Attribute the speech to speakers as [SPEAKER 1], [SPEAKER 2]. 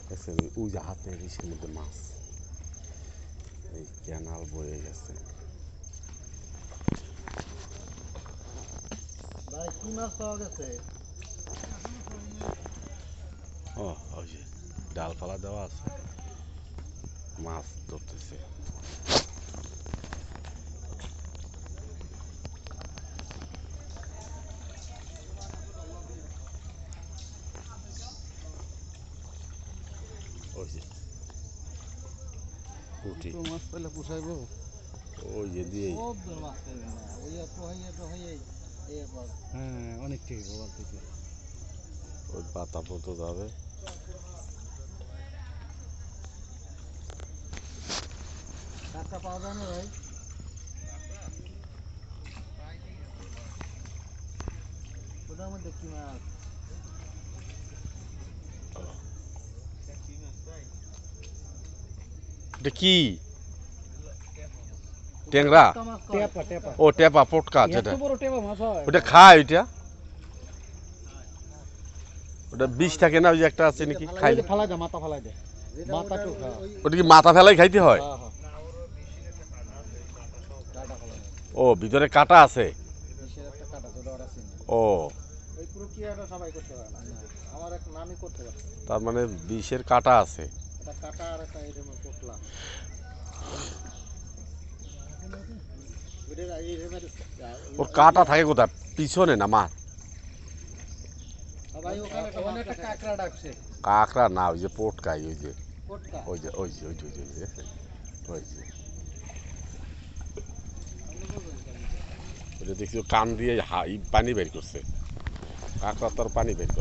[SPEAKER 1] দেখছেন ওই যে হাতের ইসের মধ্যে মাছ, এই ক্যানাল বয়ে গেছে।
[SPEAKER 2] ভাই কি মাছ পাওয়া গেছে?
[SPEAKER 1] ও ওই যে ডালপালা দেওয়া আছে, মাছ ধরতেছে। ওই যে পুঁটি,
[SPEAKER 2] মাছ পেলে পোষাইবো?
[SPEAKER 1] ওই যে দিয়ে
[SPEAKER 2] মাছ পাইবে না, ওই তো হইয়ে হ্যাঁ অনেক ঠিক গোয়াল থেকে।
[SPEAKER 1] ওই পাতা পতো যাবে।
[SPEAKER 2] টাকা পাওয়া যায় না ভাই? ওটার মধ্যে কি মাছ?
[SPEAKER 1] এটা কি ট্যাংরা?
[SPEAKER 2] টেপা টেপা।
[SPEAKER 1] ও টেপা পটকা যেটা,
[SPEAKER 2] এত বড় টেপা মাছ হয়?
[SPEAKER 1] ওটা খায় ওইটা, ওটা বিষ থাকে না, ওই যে একটা আছে নাকি খাইলে?
[SPEAKER 2] ফালাই দে, মাথা ফালাই দে, মাথা তো খা।
[SPEAKER 1] ওটা কি মাথা ফেলাই খাইতে হয়?
[SPEAKER 2] হ্যাঁ হ্যাঁ, কাটা ফালাই দে।
[SPEAKER 1] ও ভিতরে কাটা আছে।
[SPEAKER 2] বিশের একটা কাটা যেটা ওরা চিনে।
[SPEAKER 1] ও
[SPEAKER 2] ওই প্রক্রিয়াটা সবাই করতে পারে না। আমার এক নামই করতে পারছে।
[SPEAKER 1] তার মানে বিষের কাটা আছে।
[SPEAKER 2] এটা কাটা আর একটা এরকম পোটলা।
[SPEAKER 1] ওর কাটা থাকে কোথায়, পিছনে না মাছ?
[SPEAKER 2] ভাই ওখানে একটা কাঁকড়া ডাকছে।
[SPEAKER 1] কাঁকড়া না, ওই যে পটকাই, ওই যে
[SPEAKER 2] পোটকা।
[SPEAKER 1] ওই যে ওই যে ওই যে ওই যে ওই যে ওই যে ওইটা দেখছি, কান দিয়ে পানি বের করছে, কাঁকড়া তার পানি বের করে।